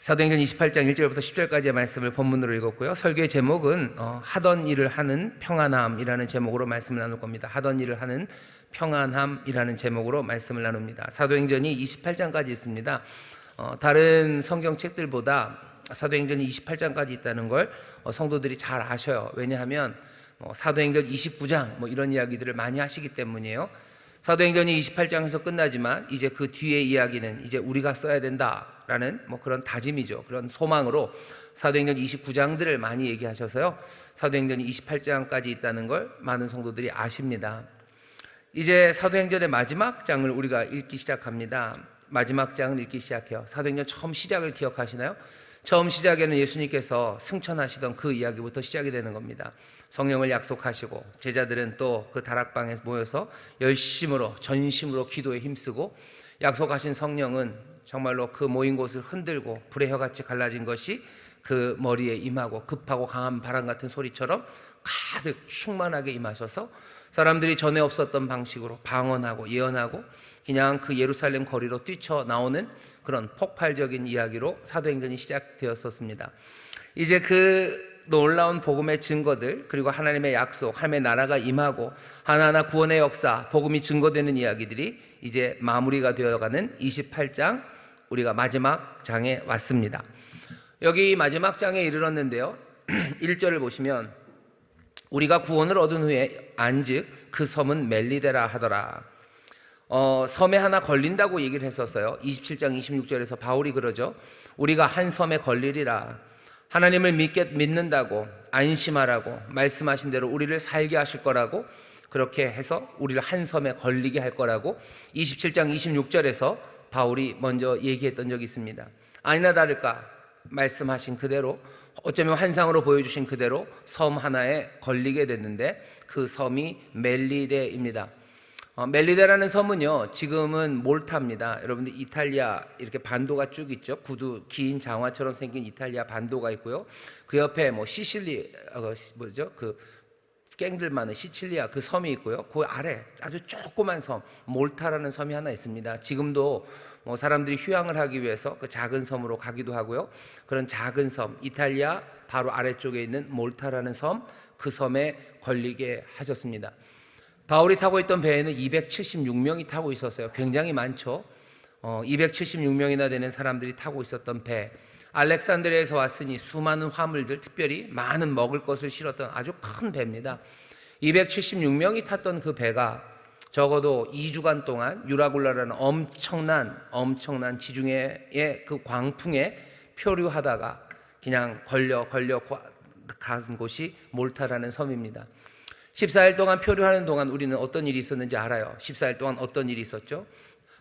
사도행전 28장 1절부터 10절까지의 말씀을 본문으로 읽었고요. 설교의 제목은 하던 일을 하는 평안함이라는 제목으로 말씀을 나눌 겁니다. 하던 일을 하는 평안함이라는 제목으로 말씀을 나눕니다. 사도행전이 28장까지 있습니다. 다른 성경책들보다 사도행전이 28장까지 있다는 걸 성도들이 잘 아셔요. 왜냐하면 사도행전 29장 이런 이야기들을 많이 하시기 때문이에요. 사도행전이 28장에서 끝나지만 이제 그 뒤의 이야기는 이제 우리가 써야 된다라는 그런 다짐이죠. 그런 소망으로 사도행전 29장들을 많이 얘기하셔서요. 사도행전이 28장까지 있다는 걸 많은 성도들이 아십니다. 이제 사도행전의 마지막 장을 우리가 읽기 시작합니다. 마지막 장을 읽기 시작해요. 사도행전 처음 시작을 기억하시나요? 처음 시작에는 예수님께서 승천하시던 그 이야기부터 시작이 되는 겁니다. 성령을 약속하시고 제자들은 또 그 다락방에 모여서 열심으로 전심으로 기도에 힘쓰고 약속하신 성령은 정말로 그 모인 곳을 흔들고 불의 혀같이 갈라진 것이 그 머리에 임하고 급하고 강한 바람 같은 소리처럼 가득 충만하게 임하셔서 사람들이 전에 없었던 방식으로 방언하고 예언하고 그냥 그 예루살렘 거리로 뛰쳐나오는 그런 폭발적인 이야기로 사도행전이 시작되었었습니다. 이제 그 놀라운 복음의 증거들, 그리고 하나님의 약속, 하나님의 나라가 임하고 하나하나 구원의 역사, 복음이 증거되는 이야기들이 이제 마무리가 되어가는 28장, 우리가 마지막 장에 왔습니다. 여기 마지막 장에 이르렀는데요, 1절을 보시면 우리가 구원을 얻은 후에 안즉 그 섬은 멜리데라 하더라. 섬에 하나 걸린다고 얘기를 했었어요. 27장 26절에서 바울이 그러죠. 우리가 한 섬에 걸리리라. 하나님을 믿는다고 안심하라고 말씀하신 대로 우리를 살게 하실 거라고, 그렇게 해서 우리를 한 섬에 걸리게 할 거라고 27장 26절에서 바울이 먼저 얘기했던 적이 있습니다. 아니나 다를까 말씀하신 그대로, 어쩌면 환상으로 보여주신 그대로 섬 하나에 걸리게 됐는데 그 섬이 멜리데입니다. 멜리데라는 섬은요, 지금은 몰타입니다. 여러분들 이탈리아 이렇게 반도가 쭉 있죠. 구두 긴 장화처럼 생긴 이탈리아 반도가 있고요. 그 옆에 시실리 그 갱들 많은 시칠리아 그 섬이 있고요. 그 아래 아주 조그만 섬 몰타라는 섬이 하나 있습니다. 지금도 사람들이 휴양을 하기 위해서 그 작은 섬으로 가기도 하고요. 그런 작은 섬, 이탈리아 바로 아래쪽에 있는 몰타라는 섬, 그 섬에 걸리게 하셨습니다. 바울이 타고 있던 배에는 276명이 타고 있었어요. 굉장히 많죠. 276명이나 되는 사람들이 타고 있었던 배. 알렉산드리아에서 왔으니 수많은 화물들, 특별히 많은 먹을 것을 실었던 아주 큰 배입니다. 276명이 탔던 그 배가 적어도 2주간 동안 유라굴라라는 엄청난 지중해의 그 광풍에 표류하다가 그냥 걸려 간 곳이 몰타라는 섬입니다. 14일 동안 표류하는 동안 우리는 어떤 일이 있었는지 알아요. 14일 동안 어떤 일이 있었죠?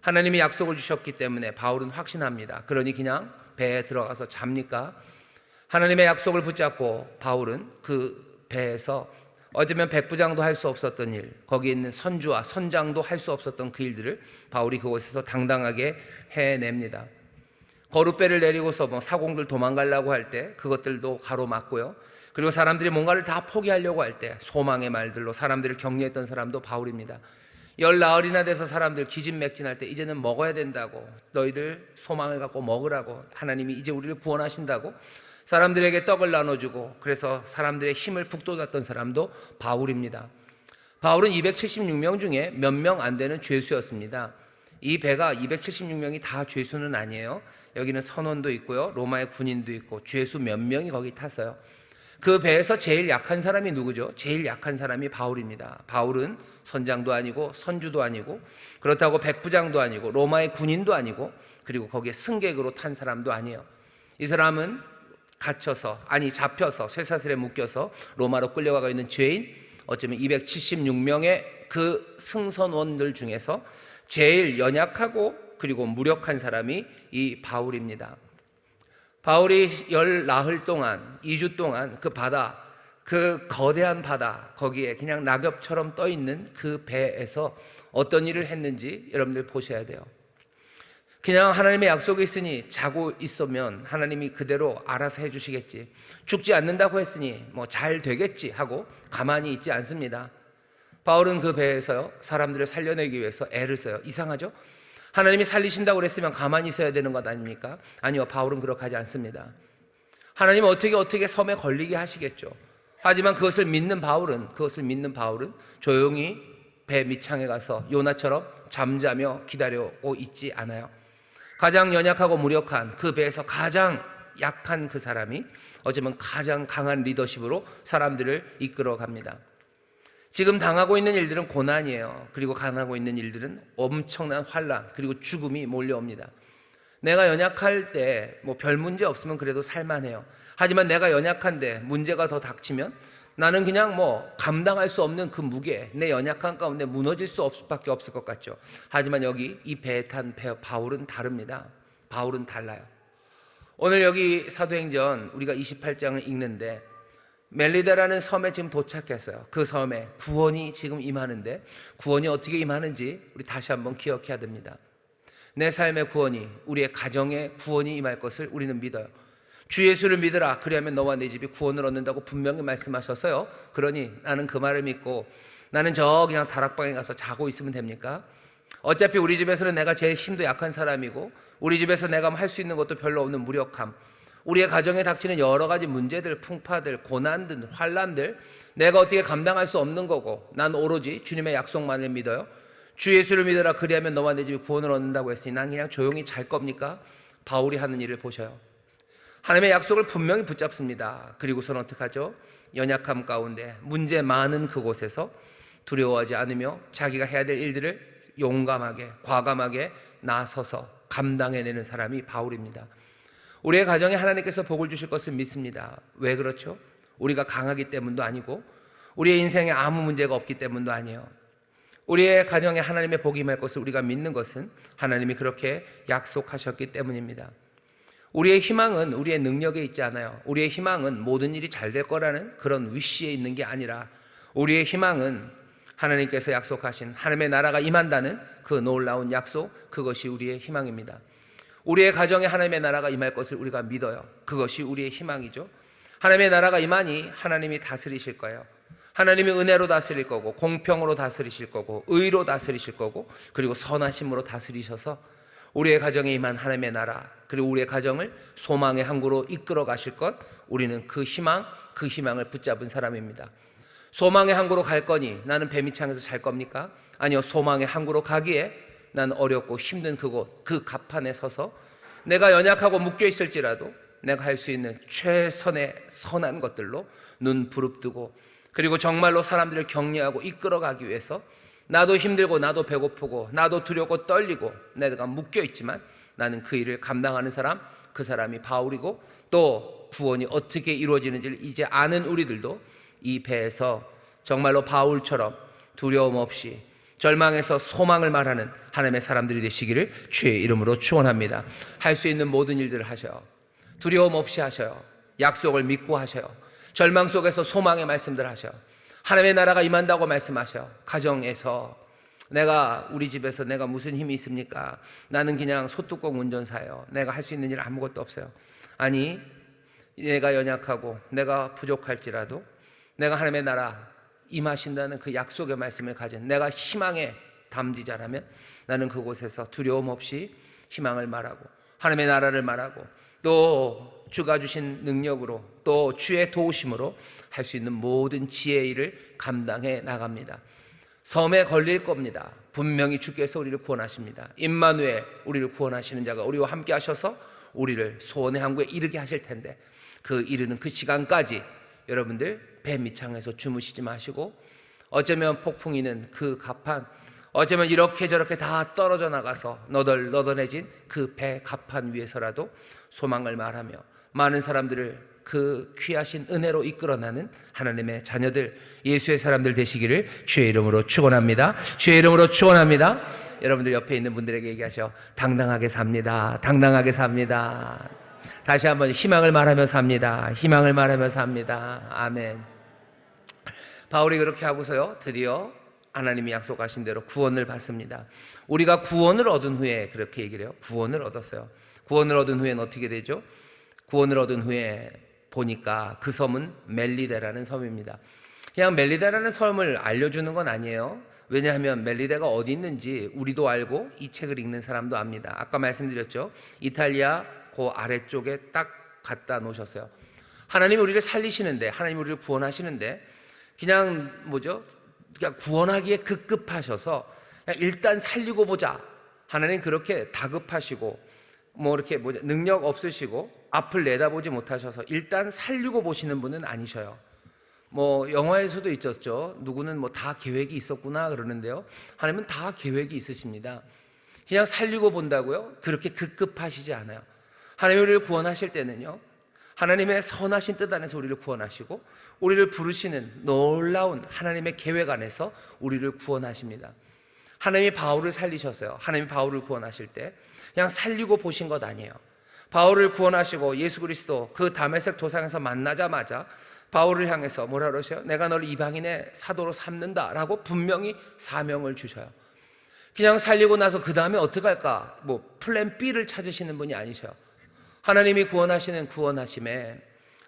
하나님이 약속을 주셨기 때문에 바울은 확신합니다. 그러니 그냥 배에 들어가서 잡니까? 하나님의 약속을 붙잡고 바울은 그 배에서 어쩌면 백부장도 할 수 없었던 일, 거기에 있는 선주와 선장도 할 수 없었던 그 일들을 바울이 그곳에서 당당하게 해냅니다. 거룻배를 내리고서 사공들 도망가려고 할 때 그것들도 가로막고요. 그리고 사람들이 뭔가를 다 포기하려고 할 때 소망의 말들로 사람들을 격려했던 사람도 바울입니다. 열 나흘이나 돼서 사람들 기진맥진할 때 이제는 먹어야 된다고, 너희들 소망을 갖고 먹으라고, 하나님이 이제 우리를 구원하신다고 사람들에게 떡을 나눠주고, 그래서 사람들의 힘을 북돋았던 사람도 바울입니다. 바울은 276명 중에 몇 명 안 되는 죄수였습니다. 이 배가 276명이 다 죄수는 아니에요. 여기는 선원도 있고요, 로마의 군인도 있고 죄수 몇 명이 거기 탔어요. 그 배에서 제일 약한 사람이 누구죠? 제일 약한 사람이 바울입니다. 바울은 선장도 아니고 선주도 아니고, 그렇다고 백부장도 아니고 로마의 군인도 아니고, 그리고 거기에 승객으로 탄 사람도 아니에요. 이 사람은 잡혀서 쇠사슬에 묶여서 로마로 끌려가고 있는 죄인, 어쩌면 276명의 그 승선원들 중에서 제일 연약하고 그리고 무력한 사람이 이 바울입니다. 바울이 열 나흘 동안, 2주 동안 그 바다, 그 거대한 바다, 거기에 그냥 낙엽처럼 떠있는 그 배에서 어떤 일을 했는지 여러분들 보셔야 돼요. 그냥 하나님의 약속이 있으니 자고 있으면 하나님이 그대로 알아서 해주시겠지, 죽지 않는다고 했으니 잘 되겠지 하고 가만히 있지 않습니다. 바울은 그 배에서요, 사람들을 살려내기 위해서 애를 써요. 이상하죠? 하나님이 살리신다고 그랬으면 가만히 있어야 되는 것 아닙니까? 아니요, 바울은 그렇게 하지 않습니다. 하나님은 어떻게 섬에 걸리게 하시겠죠. 하지만 그것을 믿는 바울은 조용히 배 밑창에 가서 요나처럼 잠자며 기다려오고 있지 않아요. 가장 연약하고 무력한 그 배에서 가장 약한 그 사람이 어쩌면 가장 강한 리더십으로 사람들을 이끌어 갑니다. 지금 당하고 있는 일들은 고난이에요. 그리고 당하고 있는 일들은 엄청난 환난 그리고 죽음이 몰려옵니다. 내가 연약할 때 뭐 별 문제 없으면 그래도 살만해요. 하지만 내가 연약한데 문제가 더 닥치면 나는 그냥 뭐 감당할 수 없는 그 무게, 내 연약한 가운데 무너질 수밖에 없을 것 같죠. 하지만 여기 이 배에 탄 바울은 다릅니다. 바울은 달라요. 오늘 여기 사도행전 우리가 28장을 읽는데 멜리다라는 섬에 지금 도착했어요. 그 섬에 구원이 지금 임하는데 구원이 어떻게 임하는지 우리 다시 한번 기억해야 됩니다. 내 삶의 구원이, 우리의 가정의 구원이 임할 것을 우리는 믿어요. 주 예수를 믿으라, 그리하면 너와 내 집이 구원을 얻는다고 분명히 말씀하셔서요. 그러니 나는 그 말을 믿고 나는 그냥 다락방에 가서 자고 있으면 됩니까? 어차피 우리 집에서는 내가 제일 힘도 약한 사람이고 우리 집에서 내가 할 수 있는 것도 별로 없는 무력함, 우리의 가정에 닥치는 여러 가지 문제들, 풍파들, 고난들, 환난들 내가 어떻게 감당할 수 없는 거고 난 오로지 주님의 약속만을 믿어요. 주 예수를 믿어라, 그리하면 너와 내 집이 구원을 얻는다고 했으니 난 그냥 조용히 잘 겁니까? 바울이 하는 일을 보셔요. 하나님의 약속을 분명히 붙잡습니다. 그리고서는 어떻게 하죠? 연약함 가운데 문제 많은 그곳에서 두려워하지 않으며 자기가 해야 될 일들을 용감하게 과감하게 나서서 감당해내는 사람이 바울입니다. 우리의 가정에 하나님께서 복을 주실 것을 믿습니다. 왜 그렇죠? 우리가 강하기 때문도 아니고 우리의 인생에 아무 문제가 없기 때문도 아니에요. 우리의 가정에 하나님의 복이 임할 것을 우리가 믿는 것은 하나님이 그렇게 약속하셨기 때문입니다. 우리의 희망은 우리의 능력에 있지 않아요. 우리의 희망은 모든 일이 잘 될 거라는 그런 위시에 있는 게 아니라 우리의 희망은 하나님께서 약속하신 하나님의 나라가 임한다는 그 놀라운 약속, 그것이 우리의 희망입니다. 우리의 가정에 하나님의 나라가 임할 것을 우리가 믿어요. 그것이 우리의 희망이죠. 하나님의 나라가 임하니 하나님이 다스리실 거예요. 하나님이 은혜로 다스릴 거고 공평으로 다스리실 거고 의로 다스리실 거고 그리고 선하심으로 다스리셔서 우리의 가정에 임한 하나님의 나라, 그리고 우리의 가정을 소망의 항구로 이끌어 가실 것, 우리는 그 희망을 붙잡은 사람입니다. 소망의 항구로 갈 거니 나는 배밑창에서 잘 겁니까? 아니요, 소망의 항구로 가기에 난 어렵고 힘든 그곳, 그 갑판에 서서 내가 연약하고 묶여 있을지라도 내가 할 수 있는 최선의 선한 것들로 눈 부릅뜨고 그리고 정말로 사람들을 격려하고 이끌어가기 위해서 나도 힘들고 나도 배고프고 나도 두렵고 떨리고 내가 묶여 있지만 나는 그 일을 감당하는 사람, 그 사람이 바울이고 또 구원이 어떻게 이루어지는지를 이제 아는 우리들도 이 배에서 정말로 바울처럼 두려움 없이 절망에서 소망을 말하는 하나님의 사람들이 되시기를 주의 이름으로 축원합니다. 할 수 있는 모든 일들을 하셔요. 두려움 없이 하셔요. 약속을 믿고 하셔요. 절망 속에서 소망의 말씀들 하셔요. 하나님의 나라가 임한다고 말씀하셔요. 가정에서 우리 집에서 내가 무슨 힘이 있습니까? 나는 그냥 소뚜껑 운전사예요. 내가 할 수 있는 일 아무것도 없어요. 아니, 내가 연약하고 내가 부족할지라도 내가 하나님의 나라 임하신다는 그 약속의 말씀을 가진 내가 희망의 담지자라면 나는 그곳에서 두려움 없이 희망을 말하고 하나님의 나라를 말하고 또 주가 주신 능력으로 또 주의 도우심으로 할 수 있는 모든 지혜의 일을 감당해 나갑니다. 섬에 걸릴 겁니다. 분명히 주께서 우리를 구원하십니다. 임마누엘, 우리를 구원하시는 자가 우리와 함께 하셔서 우리를 소원의 항구에 이르게 하실 텐데 그 이르는 그 시간까지 여러분들 배 밑창에서 주무시지 마시고 어쩌면 폭풍이는 그 갑판, 어쩌면 이렇게 저렇게 다 떨어져 나가서 너덜너덜해진 그 배 갑판 위에서라도 소망을 말하며 많은 사람들을 그 귀하신 은혜로 이끌어나는 하나님의 자녀들, 예수의 사람들 되시기를 주의 이름으로 축원합니다. 주의 이름으로 축원합니다. 여러분들 옆에 있는 분들에게 얘기하셔. 당당하게 삽니다. 당당하게 삽니다. 다시 한번 희망을 말하며 삽니다. 희망을 말하며 삽니다. 아멘. 바울이 그렇게 하고서요, 드디어 하나님이 약속하신 대로 구원을 받습니다. 우리가 구원을 얻은 후에 그렇게 얘기를 해요. 구원을 얻었어요. 구원을 얻은 후에는 어떻게 되죠? 구원을 얻은 후에 보니까 그 섬은 멜리다라는 섬입니다. 그냥 멜리다라는 섬을 알려주는 건 아니에요. 왜냐하면 멜리데가 어디 있는지 우리도 알고 이 책을 읽는 사람도 압니다. 아까 말씀드렸죠. 이탈리아 그 아래쪽에 딱 갖다 놓으셨어요. 하나님이 우리를 살리시는데, 하나님이 우리를 구원하시는데 그냥 그냥 구원하기에 급급하셔서 그냥 일단 살리고 보자. 하나님 그렇게 다급하시고 이렇게 능력 없으시고 앞을 내다보지 못하셔서 일단 살리고 보시는 분은 아니셔요. 영화에서도 있었죠. 누구는 다 계획이 있었구나 그러는데요. 하나님은 다 계획이 있으십니다. 그냥 살리고 본다고요? 그렇게 급급하시지 않아요. 하나님이 우리를 구원하실 때는요, 하나님의 선하신 뜻 안에서 우리를 구원하시고 우리를 부르시는 놀라운 하나님의 계획 안에서 우리를 구원하십니다. 하나님이 바울을 살리셨어요. 하나님이 바울을 구원하실 때 그냥 살리고 보신 것 아니에요. 바울을 구원하시고 예수 그리스도 그 다메섹 도상에서 만나자마자 바울을 향해서 뭐라 그러셔요? 내가 너를 이방인의 사도로 삼는다라고 분명히 사명을 주셔요. 그냥 살리고 나서 그 다음에 어떻게 할까? 플랜 B를 찾으시는 분이 아니셔요. 하나님이 구원하시는 구원하심에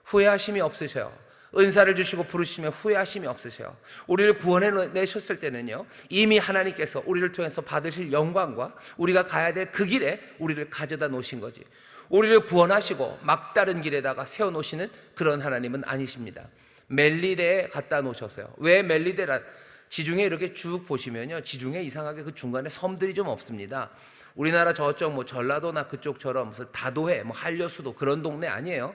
후회하심이 없으셔요. 은사를 주시고 부르시면 후회하심이 없으셔요. 우리를 구원해내셨을 때는요, 이미 하나님께서 우리를 통해서 받으실 영광과 우리가 가야 될 그 길에 우리를 가져다 놓으신 거지, 우리를 구원하시고 막다른 길에다가 세워놓으시는 그런 하나님은 아니십니다. 멜리데에 갖다 놓으셨어요. 왜 멜리데란? 지중해 이렇게 쭉 보시면요, 지중해 이상하게 그 중간에 섬들이 좀 없습니다. 우리나라 저쪽 전라도나 그쪽처럼 무슨 다도해, 한려수도 그런 동네 아니에요.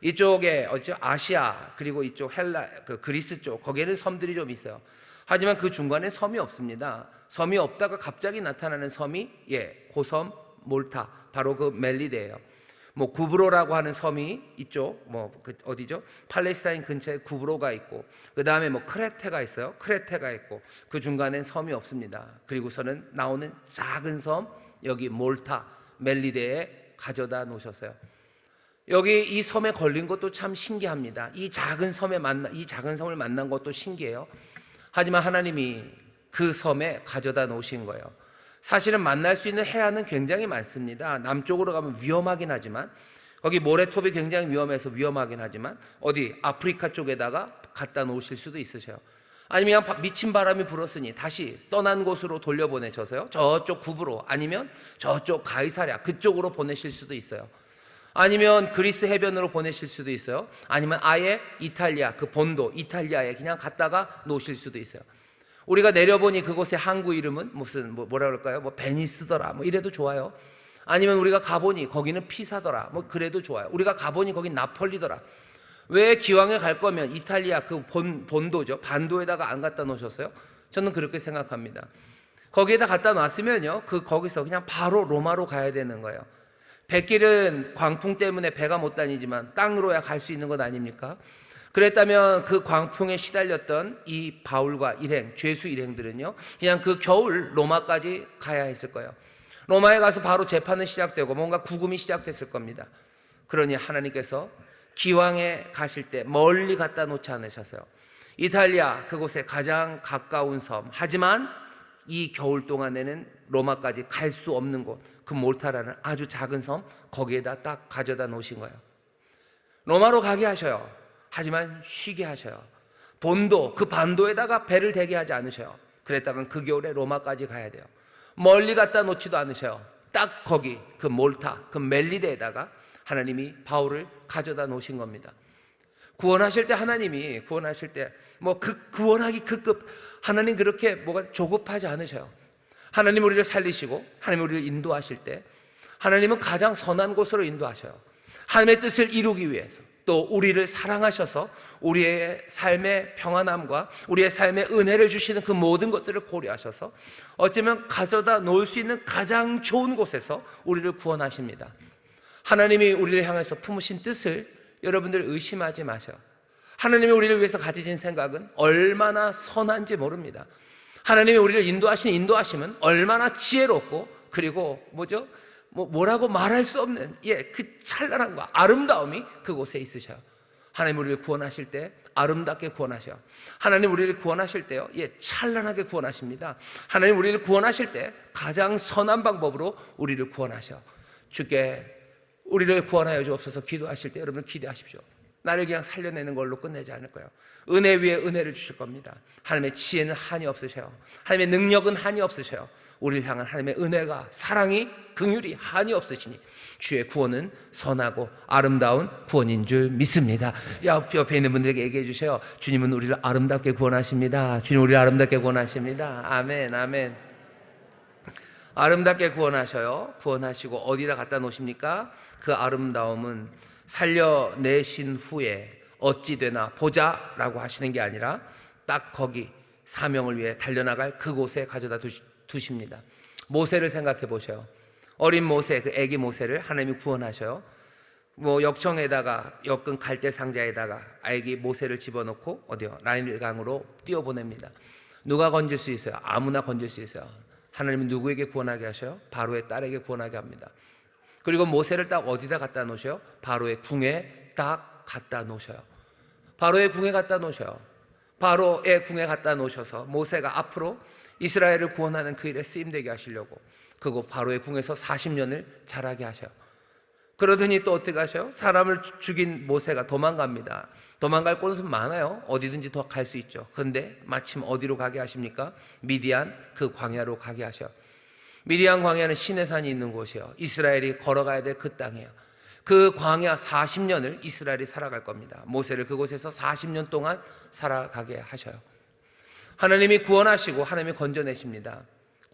이쪽에 아시아 그리고 이쪽 헬라, 그리스 쪽 거기에는 섬들이 좀 있어요. 하지만 그 중간에 섬이 없습니다. 섬이 없다가 갑자기 나타나는 섬이 고섬 몰타, 바로 그 멜리데예요. 구브로라고 하는 섬이 이쪽 어디죠? 팔레스타인 근처에 구브로가 있고, 그 다음에 크레테가 있어요. 크레테가 있고, 그 중간엔 섬이 없습니다. 그리고서는 나오는 작은 섬, 여기 몰타 멜리데에 가져다 놓으셨어요. 여기 이 섬에 걸린 것도 참 신기합니다. 이 작은 섬을 만난 것도 신기해요. 하지만 하나님이 그 섬에 가져다 놓으신 거예요. 사실은 만날 수 있는 해안은 굉장히 많습니다. 남쪽으로 가면 위험하긴 하지만, 거기 모래톱이 굉장히 위험해서 위험하긴 하지만 어디 아프리카 쪽에다가 갖다 놓으실 수도 있으셔요. 아니면 미친 바람이 불었으니 다시 떠난 곳으로 돌려보내셔서요, 저쪽 구브로 아니면 저쪽 가이사랴 그쪽으로 보내실 수도 있어요. 아니면 그리스 해변으로 보내실 수도 있어요. 아니면 아예 이탈리아 그 본도 이탈리아에 그냥 갖다가 놓으실 수도 있어요. 우리가 내려보니 그곳의 항구 이름은 무슨 뭐라 그럴까요? 베니스더라 이래도 좋아요. 아니면 우리가 가보니 거기는 피사더라 그래도 좋아요. 우리가 가보니 거긴 나폴리더라. 왜 기왕에 갈 거면 이탈리아 그 본도죠, 반도에다가 안 갖다 놓으셨어요? 저는 그렇게 생각합니다. 거기에다 갖다 놨으면요, 거기서 그냥 바로 로마로 가야 되는 거예요. 백길은 광풍 때문에 배가 못 다니지만 땅으로야 갈 수 있는 것 아닙니까? 그랬다면 그 광풍에 시달렸던 이 바울과 일행, 죄수 일행들은요, 그냥 그 겨울 로마까지 가야 했을 거예요. 로마에 가서 바로 재판은 시작되고 뭔가 구금이 시작됐을 겁니다. 그러니 하나님께서 기왕에 가실 때 멀리 갖다 놓지 않으셔서요, 이탈리아 그곳에 가장 가까운 섬, 하지만 이 겨울 동안에는 로마까지 갈 수 없는 곳, 그 몰타라는 아주 작은 섬, 거기에다 딱 가져다 놓으신 거예요. 로마로 가게 하셔요. 하지만 쉬게 하셔요. 본도, 그 반도에다가 배를 대게 하지 않으셔요. 그랬다간 그 겨울에 로마까지 가야 돼요. 멀리 갖다 놓지도 않으셔요. 딱 거기 그 몰타, 그 멜리데에다가 하나님이 바울을 가져다 놓으신 겁니다. 구원하실 때 하나님이 구원하실 때 구원하기 급급, 하나님 그렇게 조급하지 않으셔요. 하나님 우리를 살리시고 하나님 우리를 인도하실 때 하나님은 가장 선한 곳으로 인도하셔요. 하나님의 뜻을 이루기 위해서, 또 우리를 사랑하셔서 우리의 삶의 평안함과 우리의 삶의 은혜를 주시는 그 모든 것들을 고려하셔서 어쩌면 가져다 놓을 수 있는 가장 좋은 곳에서 우리를 구원하십니다. 하나님이 우리를 향해서 품으신 뜻을 여러분들 의심하지 마셔요. 하나님이 우리를 위해서 가지신 생각은 얼마나 선한지 모릅니다. 하나님이 우리를 인도하신 인도하심은 얼마나 지혜롭고, 그리고 뭐라고 말할 수 없는 그 찬란함과 아름다움이 그곳에 있으셔요. 하나님 우리를 구원하실 때 아름답게 구원하셔요. 하나님 우리를 구원하실 때요, 찬란하게 구원하십니다. 하나님 우리를 구원하실 때 가장 선한 방법으로 우리를 구원하셔. 주께 우리를 구원하여 주옵소서 기도하실 때 여러분 기도하십시오. 나를 그냥 살려내는 걸로 끝내지 않을 거예요. 은혜 위에 은혜를 주실 겁니다. 하나님의 지혜는 한이 없으셔요. 하나님의 능력은 한이 없으셔요. 우리를 향한 하나님의 은혜가, 사랑이, 긍휼이 한이 없으시니 주의 구원은 선하고 아름다운 구원인 줄 믿습니다. 옆에 있는 분들에게 얘기해 주세요. 주님은 우리를 아름답게 구원하십니다. 주님 우리를 아름답게 구원하십니다. 아멘, 아멘. 아름답게 구원하셔요. 구원하시고 어디다 갖다 놓으십니까? 그 아름다움은 살려내신 후에 어찌 되나 보자라고 하시는 게 아니라 딱 거기 사명을 위해 달려나갈 그곳에 가져다 두십니다. 모세를 생각해 보셔요. 어린 모세, 그 아기 모세를 하나님이 구원하셔요. 역청에다가 엮은 갈대 상자에다가 아기 모세를 집어넣고 어디요? 나일강으로 띄워보냅니다. 누가 건질 수 있어요? 아무나 건질 수 있어요. 하나님은 누구에게 구원하게 하셔요? 바로의 딸에게 구원하게 합니다. 그리고 모세를 딱 어디다 갖다 놓으셔요? 바로의 궁에 딱 갖다 놓으셔요. 바로의 궁에 갖다 놓으셔요. 바로의 궁에 갖다 놓으셔서 모세가 앞으로 이스라엘을 구원하는 그 일에 쓰임되게 하시려고 그곳 바로의 궁에서 40년을 자라게 하셔요. 그러더니 또 어떻게 하셔요? 사람을 죽인 모세가 도망갑니다. 도망갈 곳은 많아요. 어디든지 더 갈 수 있죠. 그런데 마침 어디로 가게 하십니까? 미디안 그 광야로 가게 하셔요. 미디안 광야는 시내산이 있는 곳이에요. 이스라엘이 걸어가야 될 그 땅이에요. 그 광야 40년을 이스라엘이 살아갈 겁니다. 모세를 그곳에서 40년 동안 살아가게 하셔요. 하나님이 구원하시고 하나님이 건져내십니다.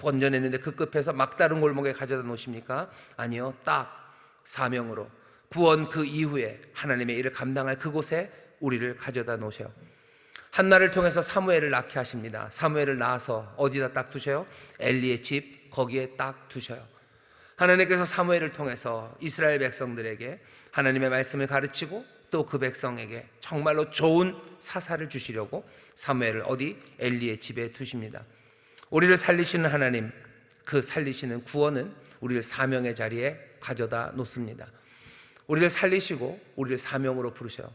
건져내는데 그 끝에서 막다른 골목에 가져다 놓으십니까? 아니요. 딱 사명으로 구원 그 이후에 하나님의 일을 감당할 그곳에 우리를 가져다 놓으셔요. 한나를 통해서 사무엘을 낳게 하십니다. 사무엘을 낳아서 어디다 딱 두셔요? 엘리의 집 거기에 딱 두셔요. 하나님께서 사무엘을 통해서 이스라엘 백성들에게 하나님의 말씀을 가르치고 또 그 백성에게 정말로 좋은 사사를 주시려고 사무엘을 어디? 엘리의 집에 두십니다. 우리를 살리시는 하나님, 그 살리시는 구원은 우리를 사명의 자리에 가져다 놓습니다. 우리를 살리시고 우리를 사명으로 부르셔요.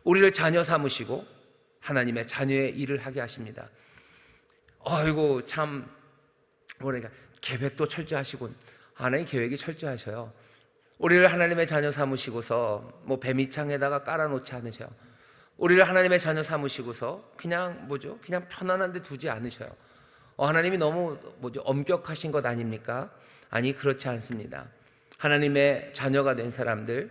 우리를 자녀 삼으시고 하나님의 자녀의 일을 하게 하십니다. 아이고 참 뭐랄까 계획도 철저하시군. 하나님 계획이 철저하셔요. 우리를 하나님의 자녀 삼으시고서 뱀이창에다가 깔아놓지 않으셔요. 우리를 하나님의 자녀 삼으시고서 그냥 그냥 편안한데 두지 않으셔요. 하나님이 너무 엄격하신 것 아닙니까? 아니 그렇지 않습니다. 하나님의 자녀가 된 사람들,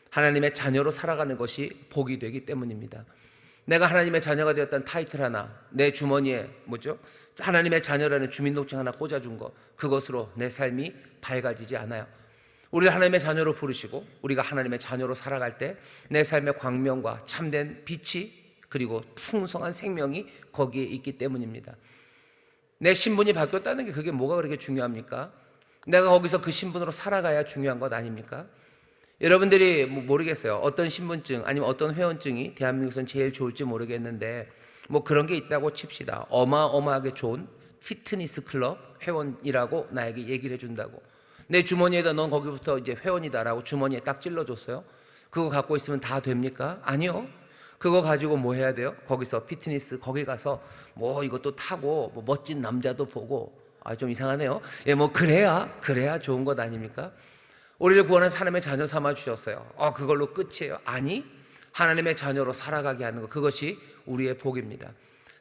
하나님의 자녀로 살아가는 것이 복이 되기 때문입니다. 내가 하나님의 자녀가 되었다는 타이틀 하나, 내 주머니에 하나님의 자녀라는 주민등록증 하나 꽂아준 거, 그것으로 내 삶이 밝아지지 않아요. 우리를 하나님의 자녀로 부르시고 우리가 하나님의 자녀로 살아갈 때 내 삶의 광명과 참된 빛이 그리고 풍성한 생명이 거기에 있기 때문입니다. 내 신분이 바뀌었다는 게 그게 뭐가 그렇게 중요합니까? 내가 거기서 그 신분으로 살아가야 중요한 것 아닙니까? 여러분들이 모르겠어요. 어떤 신분증 아니면 어떤 회원증이 대한민국에서는 제일 좋을지 모르겠는데 그런 게 있다고 칩시다. 어마어마하게 좋은 피트니스 클럽 회원이라고 나에게 얘기를 해준다고. 내 주머니에다 넌 거기부터 이제 회원이다라고 주머니에 딱 찔러줬어요. 그거 갖고 있으면 다 됩니까? 아니요. 그거 가지고 뭐 해야 돼요? 거기서 피트니스 거기 가서 이것도 타고 멋진 남자도 보고 좀 이상하네요. 그래야 좋은 것 아닙니까? 우리를 구원한 하나님의 자녀 삼아 주셨어요. 그걸로 끝이에요? 아니, 하나님의 자녀로 살아가게 하는 것, 그것이 우리의 복입니다.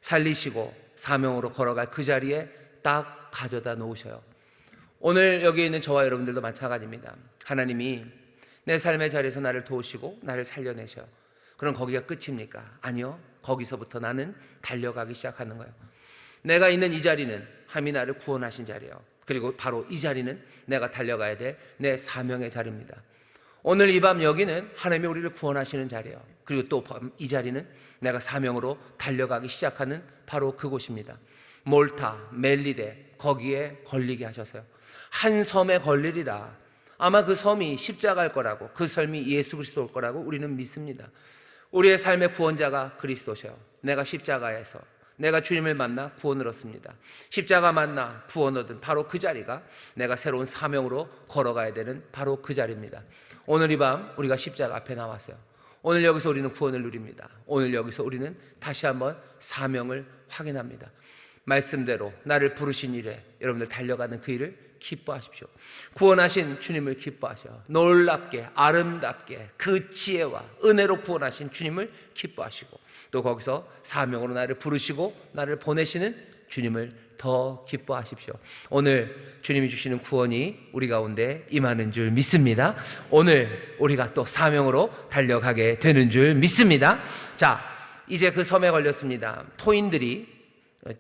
살리시고 사명으로 걸어갈 그 자리에 딱 가져다 놓으셔요. 오늘 여기 있는 저와 여러분들도 마찬가지입니다. 하나님이 내 삶의 자리에서 나를 도우시고 나를 살려내셔요. 그럼 거기가 끝입니까? 아니요. 거기서부터 나는 달려가기 시작하는 거예요. 내가 있는 이 자리는 하나님이 나를 구원하신 자리예요. 그리고 바로 이 자리는 내가 달려가야 될 내 사명의 자리입니다. 오늘 이 밤 여기는 하나님이 우리를 구원하시는 자리예요. 그리고 또 이 자리는 내가 사명으로 달려가기 시작하는 바로 그곳입니다. 몰타, 멜리데 거기에 걸리게 하셔서요. 한 섬에 걸리리라. 아마 그 섬이 십자가일 거라고, 그 섬이 예수 그리스도일 거라고 우리는 믿습니다. 우리의 삶의 구원자가 그리스도셔요. 내가 십자가에서 내가 주님을 만나 구원을 얻습니다. 십자가 만나 구원 얻은 바로 그 자리가 내가 새로운 사명으로 걸어가야 되는 바로 그 자리입니다. 오늘 이 밤 우리가 십자가 앞에 나왔어요. 오늘 여기서 우리는 구원을 누립니다. 오늘 여기서 우리는 다시 한번 사명을 확인합니다. 말씀대로 나를 부르신 일에 여러분들 달려가는 그 일을 기뻐하십시오. 구원하신 주님을 기뻐하셔. 놀랍게 아름답게 그 지혜와 은혜로 구원하신 주님을 기뻐하시고, 또 거기서 사명으로 나를 부르시고 나를 보내시는 주님을 더 기뻐하십시오. 오늘 주님이 주시는 구원이 우리 가운데 임하는 줄 믿습니다. 오늘 우리가 또 사명으로 달려가게 되는 줄 믿습니다. 자, 이제 그 섬에 걸렸습니다. 토인들이,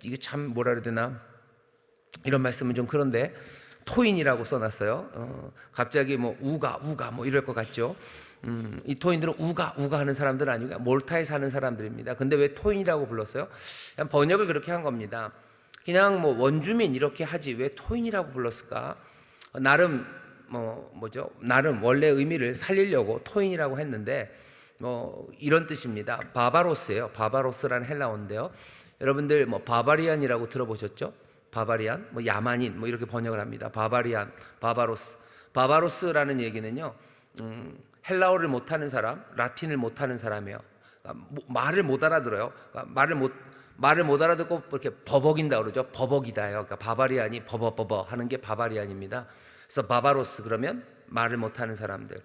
이게 참 뭐라 그래야 되나, 이런 말씀은 좀 그런데 토인이라고 써놨어요. 갑자기 뭐 우가 뭐 이럴 것 같죠. 이 토인들은 우가 하는 사람들은 아니고 몰타에 사는 사람들입니다. 근데 왜 토인이라고 불렀어요? 그냥 번역을 그렇게 한 겁니다. 그냥 뭐 원주민 이렇게 하지 왜 토인이라고 불렀을까? 나름 나름 원래 의미를 살리려고 토인이라고 했는데 이런 뜻입니다. 바바로스예요. 바바로스라는 헬라어인데요. 여러분들 뭐 바바리안이라고 들어보셨죠? 바바리안, 뭐 야만인, 뭐 이렇게 번역을 합니다. 바바리안, 바바로스. 바바로스라는 얘기는요, 헬라어를 못하는 사람, 라틴을 못하는 사람이에요. 그러니까 말을 못 알아들어요. 그러니까 말을 못 알아듣고 이렇게 버벅인다 그러죠. 버벅이다요. 그러니까 바바리안이 버벅 하는 게 바바리안입니다. 그래서 바바로스 그러면 말을 못하는 사람들.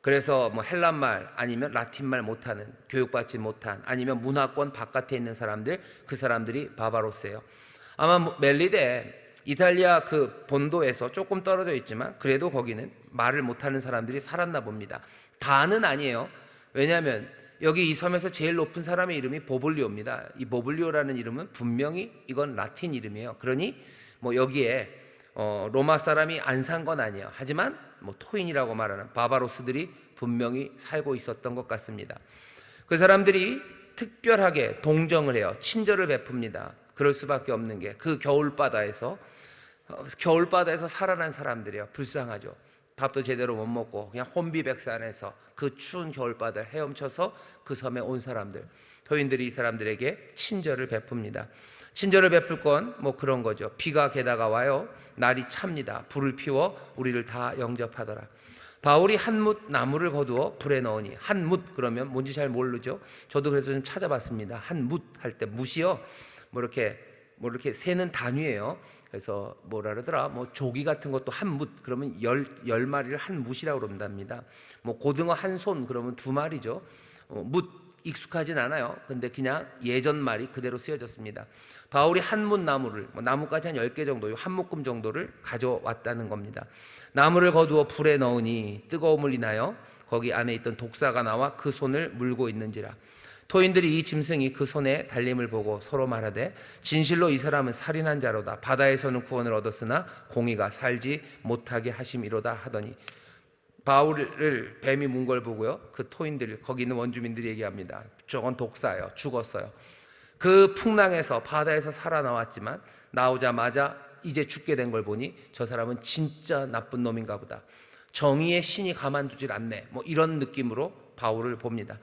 그래서 뭐 헬란말 아니면 라틴말 못하는, 교육받지 못한, 아니면 문화권 바깥에 있는 사람들, 그 사람들이 바바로스예요. 아마 멜리데 이탈리아 그 본도에서 조금 떨어져 있지만 그래도 거기는 말을 못하는 사람들이 살았나 봅니다. 다는 아니에요. 왜냐하면 여기 이 섬에서 제일 높은 사람의 이름이 보블리오입니다. 이 보블리오라는 이름은 분명히 이건 라틴 이름이에요. 그러니 뭐 여기에 로마 사람이 안 산 건 아니에요. 하지만 뭐 토인이라고 말하는 바바로스들이 분명히 살고 있었던 것 같습니다. 그 사람들이 특별하게 동정을 해요. 친절을 베풉니다. 그럴 수밖에 없는 게 그 겨울바다에서 살아난 사람들이에요. 불쌍하죠. 밥도 제대로 못 먹고 그냥 혼비백산에서 그 추운 겨울바다를 헤엄쳐서 그 섬에 온 사람들, 토인들이 이 사람들에게 친절을 베풉니다. 친절을 베풀 건 뭐 그런 거죠. 비가 게다가 와요. 날이 찹니다. 불을 피워 우리를 다 영접하더라. 바울이 한 뭇 나무를 거두어 불에 넣으니, 한 뭇 그러면 뭔지 잘 모르죠. 저도 그래서 좀 찾아봤습니다. 한 뭇 할 때 뭇이요, 뭐 이렇게 세는 단위예요. 그래서 뭐라 그러더라, 뭐 조기 같은 것도 한 뭇 그러면 열 마리를 한 뭇이라고 그런답니다. 뭐 고등어 한 손 그러면 두 마리죠. 뭇 익숙하진 않아요. 근데 그냥 예전 말이 그대로 쓰여졌습니다. 바울이 한 뭇 나무를, 나무까지 한 10개 정도, 한 묶음 정도를 가져왔다는 겁니다. 나무를 거두어 불에 넣으니 뜨거움을 인하여 거기 안에 있던 독사가 나와 그 손을 물고 있는지라. 토인들이 이 짐승이 그 손에 달림을 보고 서로 말하되, 진실로 이 사람은 살인한 자로다. 바다에서는 구원을 얻었으나 공의가 살지 못하게 하심이로다 하더니, 바울을 뱀이 문 걸 보고요, 그 토인들, 거기 있는 원주민들이 얘기합니다. 저건 독사예요. 죽었어요. 그 풍랑에서, 바다에서 살아나왔지만 나오자마자 이제 죽게 된 걸 보니 저 사람은 진짜 나쁜 놈인가 보다. 정의의 신이 가만두질 않네. 뭐 이런 느낌으로 바울을 봅니다.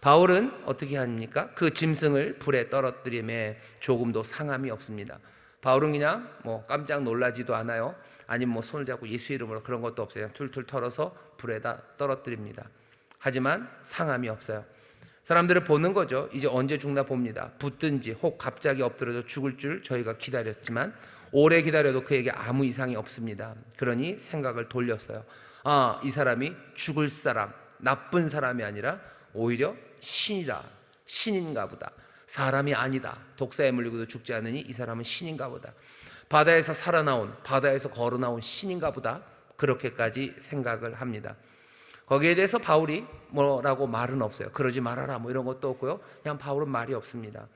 바울은 어떻게 합니까? 그 짐승을 불에 떨어뜨림에 조금도 상함이 없습니다. 바울은 그냥 뭐 깜짝 놀라지도 않아요. 아니면 뭐 손을 잡고 예수 이름으로, 그런 것도 없어요. 그냥 툴툴 털어서 불에다 떨어뜨립니다. 하지만 상함이 없어요. 사람들을 보는 거죠. 이제 언제 죽나 봅니다. 붙든지 혹 갑자기 엎드려서 죽을 줄 저희가 기다렸지만 오래 기다려도 그에게 아무 이상이 없습니다. 그러니 생각을 돌렸어요. 아, 이 사람이 죽을 사람, 나쁜 사람이 아니라 오히려 신이라, 신인가 보다. 사람이 아니다. 독사에 물리고도 죽지 않으니 이 사람은 신인가 보다. 바다에서 살아나온, 바다에서 걸어나온 신인가 보다. 그렇게까지 생각을 합니다. 거기에 대해서 바울이 뭐라고 말은 없어요. 그러지 말아라 뭐 이런 것도 없고요. 그냥 바울은 말이 없습니다.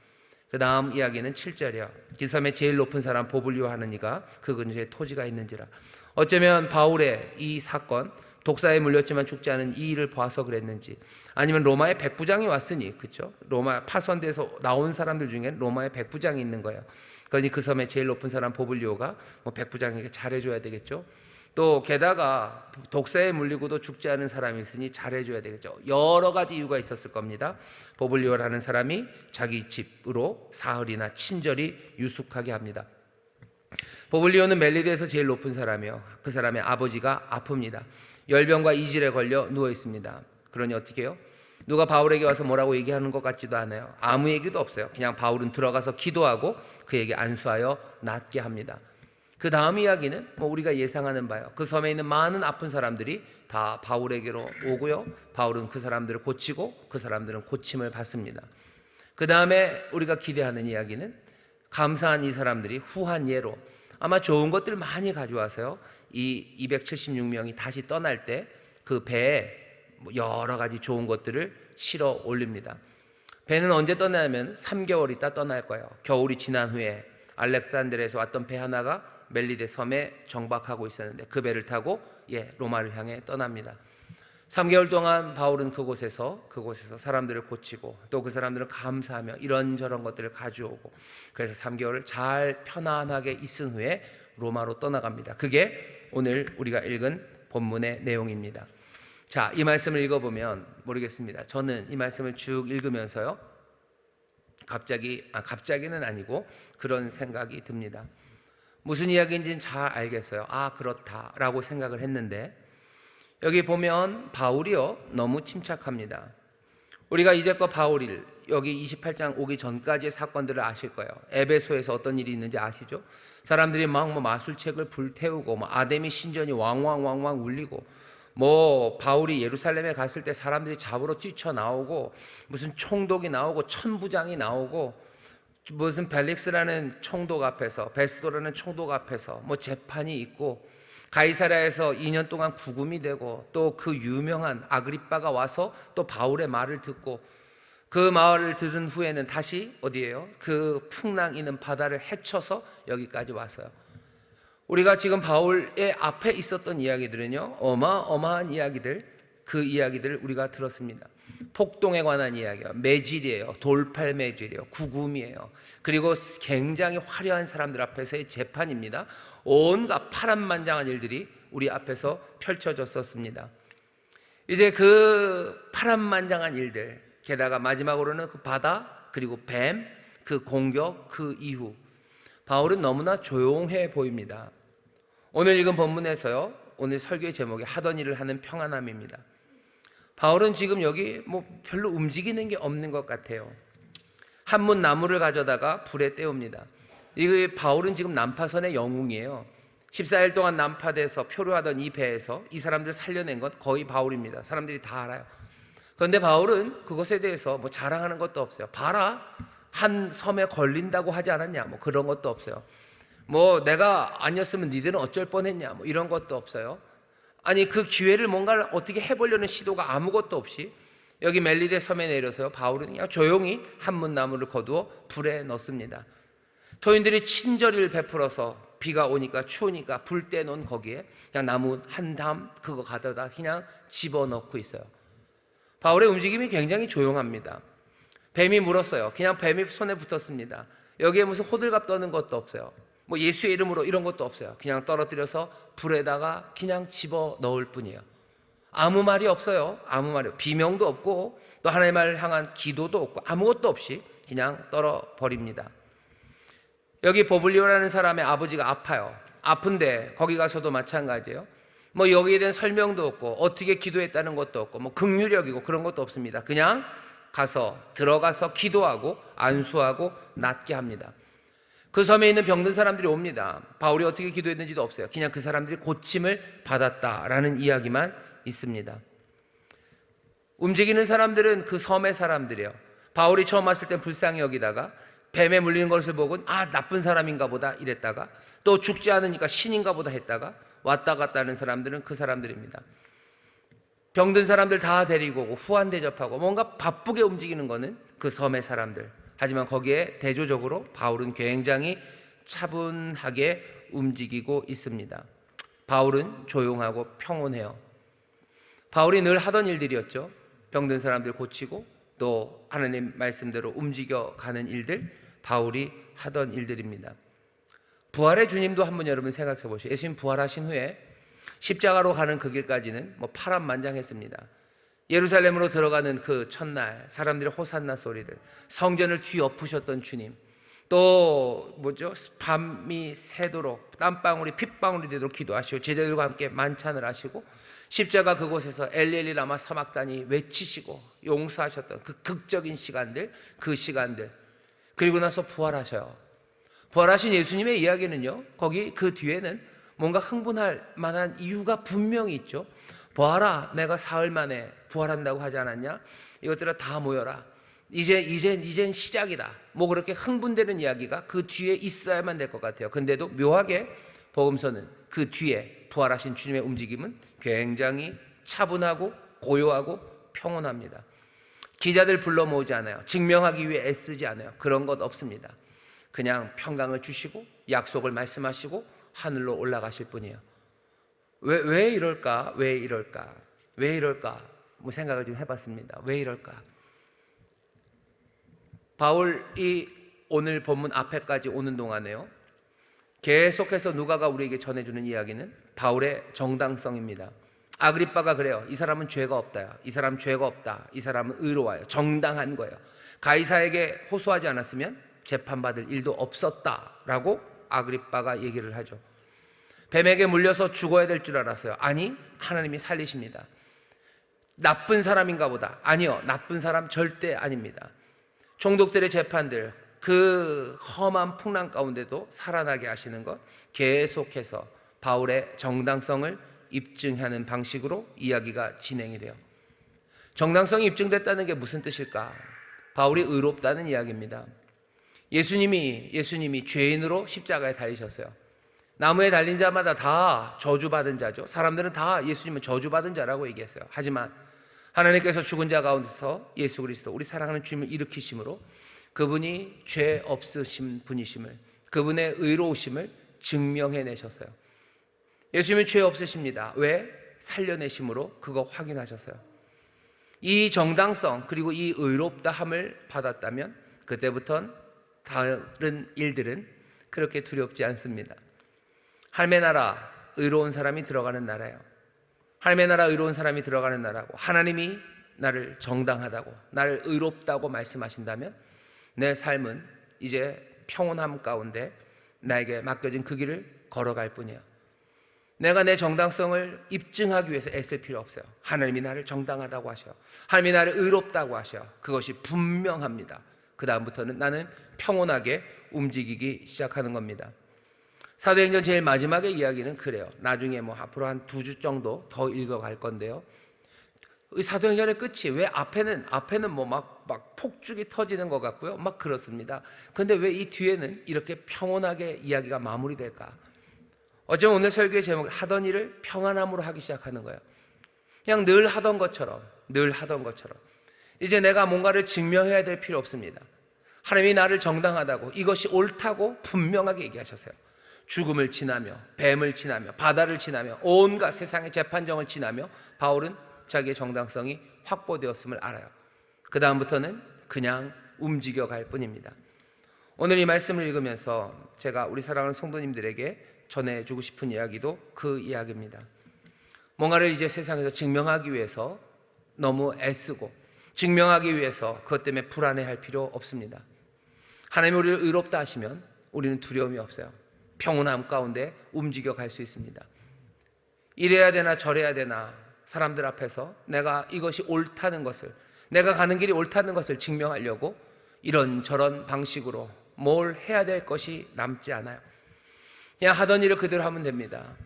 그 다음 이야기는 7절이요. 그 섬의 제일 높은 사람 보블리오 하는 이가 그 근처에 토지가 있는지라. 어쩌면 바울의 이 사건, 독사에 물렸지만 죽지 않은 이 일을 봐서 그랬는지, 아니면 로마의 백부장이 왔으니, 그렇죠? 로마 파선돼서 나온 사람들 중에 로마의 백부장이 있는 거예요. 그러니 그 섬의 제일 높은 사람 보블리오가 뭐 백부장에게 잘해줘야 되겠죠. 또 게다가 독사에 물리고도 죽지 않은 사람이 있으니 잘해줘야 되겠죠. 여러 가지 이유가 있었을 겁니다. 보블리오라는 사람이 자기 집으로 사흘이나 친절히 유숙하게 합니다. 보블리오는 멜리드에서 제일 높은 사람이요. 그 사람의 아버지가 아픕니다. 열병과 이질에 걸려 누워 있습니다. 그러니 어떻게 해요? 누가 바울에게 와서 뭐라고 얘기하는 것 같지도 않아요. 아무 얘기도 없어요. 그냥 바울은 들어가서 기도하고 그에게 안수하여 낫게 합니다. 그 다음 이야기는 뭐 우리가 예상하는 바요. 그 섬에 있는 많은 아픈 사람들이 다 바울에게로 오고요. 바울은 그 사람들을 고치고 그 사람들은 고침을 받습니다. 그 다음에 우리가 기대하는 이야기는 감사한 이 사람들이 후한 예로 아마 좋은 것들 많이 가져와서요. 이 276명이 다시 떠날 때 그 배에 여러 가지 좋은 것들을 실어 올립니다. 배는 언제 떠나냐면 3개월 있다 떠날 거예요. 겨울이 지난 후에 알렉산드리아에서 왔던 배 하나가 멜리데 섬에 정박하고 있었는데 그 배를 타고 로마를 향해 떠납니다. 3개월 동안 바울은 그곳에서 사람들을 고치고 또 그 사람들은 감사하며 이런저런 것들을 가져오고 그래서 3개월을 잘 편안하게 있은 후에 로마로 떠나갑니다. 그게 오늘 우리가 읽은 본문의 내용입니다. 자, 이 말씀을 읽어보면 모르겠습니다. 저는 이 말씀을 쭉 읽으면서요, 갑자기는 아니고 그런 생각이 듭니다. 무슨 이야기인지는 잘 알겠어요. 아, 그렇다라고 생각을 했는데 여기 보면 바울이요 너무 침착합니다. 우리가 이제껏 바울이 여기 28장 오기 전까지의 사건들을 아실 거예요. 에베소에서 어떤 일이 있는지 아시죠? 사람들이 막 마술책을 불태우고 아데미 신전이 왕왕 울리고 바울이 예루살렘에 갔을 때 사람들이 잡으러 뛰쳐나오고 무슨 총독이 나오고 천부장이 나오고 무슨 벨릭스라는 총독 앞에서 베스도라는 총독 앞에서 재판이 있고 가이사랴에서 2년 동안 구금이 되고 또 그 유명한 아그리빠가 와서 또 바울의 말을 듣고 그 말을 들은 후에는 다시 어디예요? 그 풍랑 있는 바다를 헤쳐서 여기까지 왔어요. 우리가 지금 바울의 앞에 있었던 이야기들은요 어마어마한 이야기들, 그 이야기들을 우리가 들었습니다. 폭동에 관한 이야기예요. 매질이에요. 돌팔 매질이에요. 구금이에요. 그리고 굉장히 화려한 사람들 앞에서의 재판입니다. 온갖 파란만장한 일들이 우리 앞에서 펼쳐졌었습니다. 이제 그 파란만장한 일들, 게다가 마지막으로는 그 바다, 그리고 뱀, 그 공격, 그 이후 바울은 너무나 조용해 보입니다. 오늘 읽은 본문에서요, 오늘 설교의 제목이 하던 일을 하는 평안함입니다. 바울은 지금 여기 별로 움직이는 게 없는 것 같아요. 한문 나무를 가져다가 불에 떼웁니다. 이 바울은 지금 난파선의 영웅이에요. 14일 동안 난파돼서 표류하던 이 배에서 이 사람들 살려낸 건 거의 바울입니다. 사람들이 다 알아요. 그런데 바울은 그것에 대해서 자랑하는 것도 없어요. 봐라, 한 섬에 걸린다고 하지 않았냐, 그런 것도 없어요. 내가 아니었으면 니들은 어쩔 뻔했냐, 이런 것도 없어요. 아니, 그 기회를 뭔가를 어떻게 해보려는 시도가 아무것도 없이 여기 멜리데 섬에 내려서요, 바울은 그냥 조용히 한문나무를 거두어 불에 넣습니다. 토인들이 친절을 베풀어서 비가 오니까 추우니까 불 떼놓은 거기에 그냥 나무 한 담 그거 가져다 그냥 집어넣고 있어요. 바울의 움직임이 굉장히 조용합니다. 뱀이 물었어요. 그냥 뱀이 손에 붙었습니다. 여기에 무슨 호들갑 떠는 것도 없어요. 예수의 이름으로 이런 것도 없어요. 그냥 떨어뜨려서 불에다가 그냥 집어넣을 뿐이에요. 아무 말이 없어요. 아무 말이, 비명도 없고 또 하나님의 말을 향한 기도도 없고 아무것도 없이 그냥 떨어버립니다. 여기 보블리오라는 사람의 아버지가 아파요. 아픈데 거기 가서도 마찬가지예요. 여기에 대한 설명도 없고 어떻게 기도했다는 것도 없고 긍휼력이고 그런 것도 없습니다. 그냥 들어가서 기도하고 안수하고 낫게 합니다. 그 섬에 있는 병든 사람들이 옵니다. 바울이 어떻게 기도했는지도 없어요. 그냥 그 사람들이 고침을 받았다라는 이야기만 있습니다. 움직이는 사람들은 그 섬의 사람들이에요. 바울이 처음 왔을 땐 불쌍히 여기다가 뱀에 물리는 것을 보고 나쁜 사람인가 보다 이랬다가 또 죽지 않으니까 신인가 보다 했다가 왔다 갔다 하는 사람들은 그 사람들입니다. 병든 사람들 다 데리고 오고 후한 대접하고 뭔가 바쁘게 움직이는 거는 그 섬의 사람들. 하지만 거기에 대조적으로 바울은 굉장히 차분하게 움직이고 있습니다. 바울은 조용하고 평온해요. 바울이 늘 하던 일들이었죠. 병든 사람들 고치고 또 하나님 말씀대로 움직여가는 일들, 바울이 하던 일들입니다. 부활의 주님도 한번 여러분 생각해 보시죠. 예수님 부활하신 후에 십자가로 가는 그 길까지는 파란만장했습니다. 예루살렘으로 들어가는 그 첫날 사람들의 호산나 소리들, 성전을 뒤엎으셨던 주님, 또 밤이 새도록 땀방울이 핏방울이 되도록 기도하시고 제자들과 함께 만찬을 하시고 십자가 그곳에서 엘리엘리 라마 사막단이 외치시고 용서하셨던 그 극적인 시간들, 그 시간들, 그리고 나서 부활하셔요. 부활하신 예수님의 이야기는요, 거기 그 뒤에는 뭔가 흥분할 만한 이유가 분명히 있죠. 보아라, 내가 사흘 만에 부활한다고 하지 않았냐? 이것들아 다 모여라. 이젠 시작이다. 뭐 그렇게 흥분되는 이야기가 그 뒤에 있어야만 될 것 같아요. 근데도 묘하게 복음서는 그 뒤에 부활하신 주님의 움직임은 굉장히 차분하고 고요하고 평온합니다. 기자들 불러 모으지 않아요. 증명하기 위해 애쓰지 않아요. 그런 것 없습니다. 그냥 평강을 주시고 약속을 말씀하시고 하늘로 올라가실 뿐이에요. 왜 이럴까? 왜 이럴까? 왜 이럴까? 뭐 생각을 좀 해봤습니다. 왜 이럴까? 바울이 오늘 본문 앞에까지 오는 동안에요, 계속해서 누가가 우리에게 전해주는 이야기는 바울의 정당성입니다. 아그리빠가 그래요. 이 사람은 죄가 없다. 이 사람 죄가 없다. 이 사람은 의로워요. 정당한 거예요. 가이사에게 호소하지 않았으면 재판받을 일도 없었다라고 아그리빠가 얘기를 하죠. 뱀에게 물려서 죽어야 될 줄 알았어요. 아니, 하나님이 살리십니다. 나쁜 사람인가 보다. 아니요, 나쁜 사람 절대 아닙니다. 총독들의 재판들, 그 험한 풍랑 가운데도 살아나게 하시는 것, 계속해서 바울의 정당성을 입증하는 방식으로 이야기가 진행이 돼요. 정당성이 입증됐다는 게 무슨 뜻일까? 바울이 의롭다는 이야기입니다. 예수님이 죄인으로 십자가에 달리셨어요. 나무에 달린 자마다 다 저주받은 자죠. 사람들은 다 예수님은 저주받은 자라고 얘기했어요. 하지만 하나님께서 죽은 자 가운데서 예수 그리스도, 우리 사랑하는 주님을 일으키심으로 그분이 죄 없으신 분이심을, 그분의 의로우심을 증명해내셨어요. 예수님은 죄 없으십니다. 왜? 살려내심으로 그거 확인하셨어요. 이 정당성 그리고 이 의롭다함을 받았다면 그때부터는 다른 일들은 그렇게 두렵지 않습니다. 하나님의 나라, 의로운 사람이 들어가는 나라예요. 하나님의 나라, 의로운 사람이 들어가는 나라고, 하나님이 나를 정당하다고, 나를 의롭다고 말씀하신다면 내 삶은 이제 평온함 가운데 나에게 맡겨진 그 길을 걸어갈 뿐이에요. 내가 내 정당성을 입증하기 위해서 애쓸 필요 없어요. 하나님이 나를 정당하다고 하셔요. 하나님이 나를 의롭다고 하셔요. 그것이 분명합니다. 그 다음부터는 나는 평온하게 움직이기 시작하는 겁니다. 사도행전 제일 마지막의 이야기는 그래요. 나중에 뭐 앞으로 한 2주 정도 더 읽어갈 건데요, 사도행전의 끝이 왜 앞에는 뭐 막 폭죽이 터지는 것 같고요, 막 그렇습니다. 근데 왜 이 뒤에는 이렇게 평온하게 이야기가 마무리될까? 어쩌면 오늘 설교의 제목, 하던 일을 평안함으로 하기 시작하는 거예요. 그냥 늘 하던 것처럼 이제 내가 뭔가를 증명해야 될 필요 없습니다. 하나님이 나를 정당하다고, 이것이 옳다고 분명하게 얘기하셨어요. 죽음을 지나며, 뱀을 지나며, 바다를 지나며, 온갖 세상의 재판정을 지나며 바울은 자기의 정당성이 확보되었음을 알아요. 그 다음부터는 그냥 움직여갈 뿐입니다. 오늘 이 말씀을 읽으면서 제가 우리 사랑하는 성도님들에게 전해주고 싶은 이야기도 그 이야기입니다. 뭔가를 이제 세상에서 증명하기 위해서 너무 애쓰고, 증명하기 위해서 그것 때문에 불안해할 필요 없습니다. 하나님이 우리를 의롭다 하시면 우리는 두려움이 없어요. 평온함 가운데 움직여 갈 수 있습니다. 이래야 되나 저래야 되나 사람들 앞에서 내가 이것이 옳다는 것을, 내가 가는 길이 옳다는 것을 증명하려고 이런저런 방식으로 뭘 해야 될 것이 남지 않아요. 그냥 하던 일을 그대로 하면 됩니다.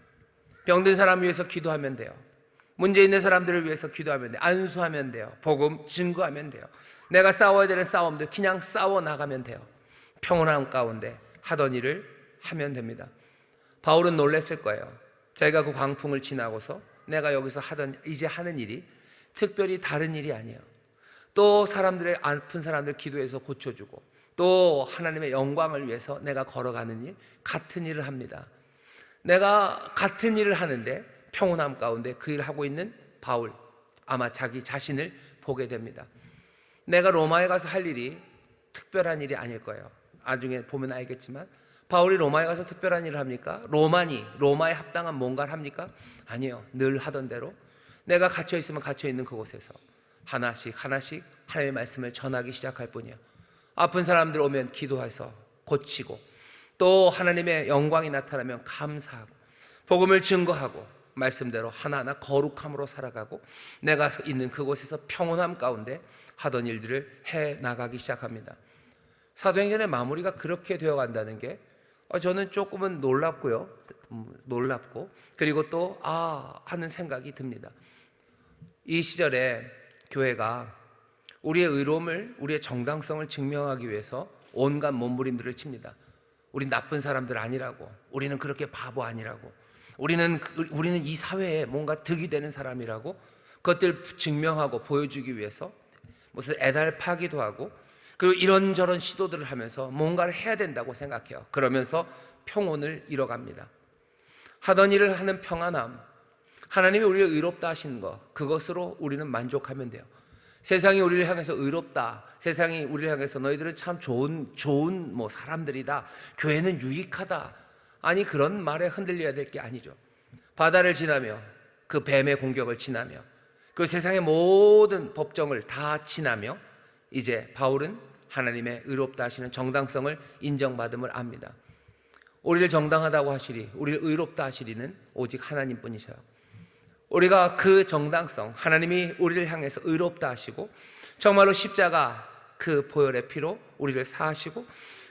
병든 사람 위해서 기도하면 돼요. 문제 있는 사람들을 위해서 기도하면 돼요. 안수하면 돼요. 복음 증거하면 돼요. 내가 싸워야 되는 싸움들 그냥 싸워 나가면 돼요. 평온함 가운데 하던 일을 하면 됩니다. 바울은 놀랐을 거예요. 자기가 그 광풍을 지나고서 내가 여기서 이제 하는 일이 특별히 다른 일이 아니에요. 또 사람들의 아픈 사람들 기도해서 고쳐주고, 또 하나님의 영광을 위해서 내가 걸어가는 일, 같은 일을 합니다. 내가 같은 일을 하는데 평온함 가운데 그 일을 하고 있는 바울, 아마 자기 자신을 보게 됩니다. 내가 로마에 가서 할 일이 특별한 일이 아닐 거예요. 나중에 보면 알겠지만 바울이 로마에 가서 특별한 일을 합니까? 로마에 합당한 뭔가를 합니까? 아니에요. 늘 하던 대로 내가 갇혀 있으면 갇혀 있는 그곳에서 하나씩 하나님의 말씀을 전하기 시작할 뿐이에요. 아픈 사람들 오면 기도해서 고치고, 또 하나님의 영광이 나타나면 감사하고, 복음을 증거하고, 말씀대로 하나하나 거룩함으로 살아가고, 내가 있는 그곳에서 평온함 가운데 하던 일들을 해 나가기 시작합니다. 사도행전의 마무리가 그렇게 되어 간다는 게 저는 조금은 놀랍고요. 놀랍고, 그리고 또 하는 생각이 듭니다. 이 시절에 교회가 우리의 의로움을, 우리의 정당성을 증명하기 위해서 온갖 몸부림들을 칩니다. 우린 나쁜 사람들 아니라고, 우리는 그렇게 바보 아니라고, 우리는 이 사회에 뭔가 득이 되는 사람이라고, 그것들 증명하고 보여주기 위해서 무슨 애달파기도 하고, 그리고 이런저런 시도들을 하면서 뭔가를 해야 된다고 생각해요. 그러면서 평온을 잃어갑니다. 하던 일을 하는 평안함, 하나님이 우리를 의롭다 하신 것, 그것으로 우리는 만족하면 돼요. 세상이 우리를 향해서 의롭다, 세상이 우리를 향해서 너희들은 참 좋은 사람들이다, 교회는 유익하다, 아니 그런 말에 흔들려야 될 게 아니죠. 바다를 지나며 그 뱀의 공격을 지나며 그 세상의 모든 법정을 다 지나며 이제 바울은 하나님의 의롭다 하시는 정당성을 인정받음을 압니다. 우리를 정당하다고 하시리, 우리를 의롭다 하시리는 오직 하나님뿐이셔요. 우리가 그 정당성, 하나님이 우리를 향해서 의롭다 하시고 정말로 십자가 그 보혈의 피로 우리를 사하시고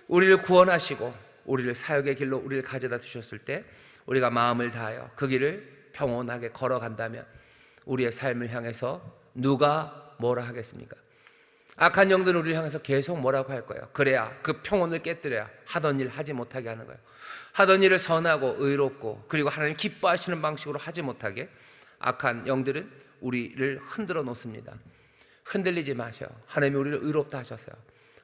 우리를 구원하시고 우리를 사역의 길로 우리를 가져다 주셨을 때 우리가 마음을 다하여 그 길을 평온하게 걸어간다면 우리의 삶을 향해서 누가 뭐라 하겠습니까? 악한 영들은 우리를 향해서 계속 뭐라고 할 거예요. 그래야 그 평온을 깨뜨려야 하던 일 하지 못하게 하는 거예요. 하던 일을 선하고 의롭고 그리고 하나님 기뻐하시는 방식으로 하지 못하게 악한 영들은 우리를 흔들어 놓습니다. 흔들리지 마셔요. 하나님이 우리를 의롭다 하셨어요.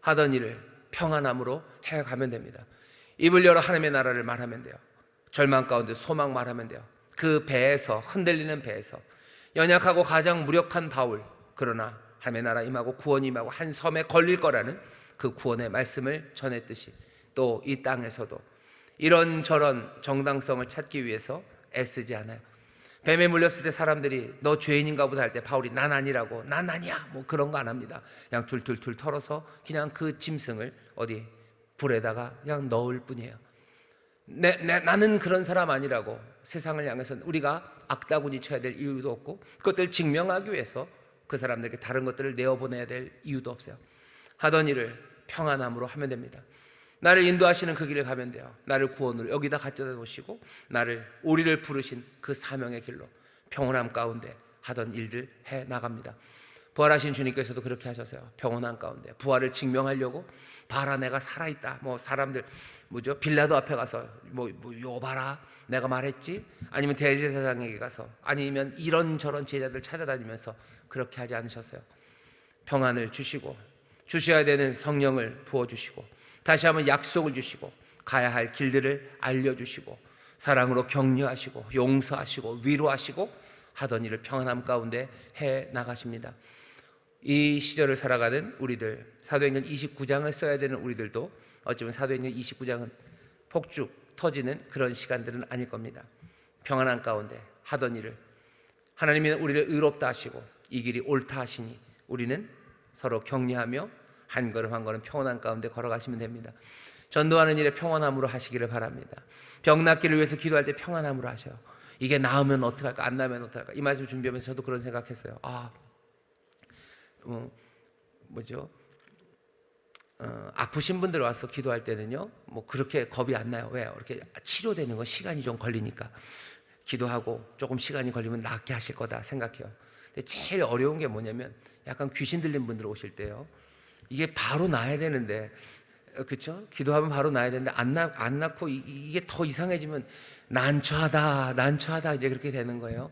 하던 일을 평안함으로 해가면 됩니다. 입을 열어 하나님의 나라를 말하면 돼요. 절망 가운데 소망 말하면 돼요. 그 배에서, 흔들리는 배에서 연약하고 가장 무력한 바울, 그러나 하나님의 나라 임하고 구원이 임하고 한 섬에 걸릴 거라는 그 구원의 말씀을 전했듯이 또 이 땅에서도 이런저런 정당성을 찾기 위해서 애쓰지 않아요. 뱀에 물렸을 때 사람들이 너 죄인인가 보다 할 때 바울이 난 아니라고, 난 아니야, 뭐 그런 거 안 합니다. 그냥 툴툴툴 털어서 그냥 그 짐승을 어디 불에다가 그냥 넣을 뿐이에요. 나는 그런 사람 아니라고 세상을 향해서 우리가 악다구니 쳐야 될 이유도 없고 그것들을 증명하기 위해서 그 사람들에게 다른 것들을 내어보내야 될 이유도 없어요. 하던 일을 평안함으로 하면 됩니다. 나를 인도하시는 그 길을 가면 돼요. 나를 구원으로 여기다 갖다 놓으시고 우리를 부르신 그 사명의 길로 평온함 가운데 하던 일들 해 나갑니다. 부활하신 주님께서도 그렇게 하셨어요. 평온함 가운데 부활을 증명하려고 봐라 내가 살아있다, 사람들 빌라도 앞에 가서 요 봐라 내가 말했지, 아니면 대제사장에게 가서, 아니면 이런저런 제자들 찾아다니면서 그렇게 하지 않으셨어요. 평안을 주시고 주셔야 되는 성령을 부어주시고 다시 한번 약속을 주시고 가야 할 길들을 알려주시고 사랑으로 격려하시고 용서하시고 위로하시고 하던 일을 평안함 가운데 해 나가십니다. 이 시절을 살아가는 우리들, 사도행전 29장을 써야 되는 우리들도 어쩌면 사도행전 29장은 폭죽 터지는 그런 시간들은 아닐 겁니다. 평안한 가운데 하던 일을, 하나님이 우리를 의롭다 하시고 이 길이 옳다 하시니 우리는 서로 격려하며 한 걸음 한 걸음 평온한 가운데 걸어가시면 됩니다. 전도하는 일에 평안함으로 하시기를 바랍니다. 병 낫기를 위해서 기도할 때 평안함으로 하셔요. 이게 나으면 어떡할까, 안 나으면 어떡할까. 이 말씀 준비하면서 저도 그런 생각했어요. 아프신 분들 와서 기도할 때는요, 그렇게 겁이 안 나요. 왜요? 이렇게 치료되는 거 시간이 좀 걸리니까 기도하고 조금 시간이 걸리면 낫게 하실 거다 생각해요. 근데 제일 어려운 게 뭐냐면 약간 귀신 들린 분들 오실 때요, 이게 바로 나아야 되는데, 그렇죠? 기도하면 바로 나아야 되는데 안 낫고 이게 더 이상해지면 난처하다 이제 그렇게 되는 거예요.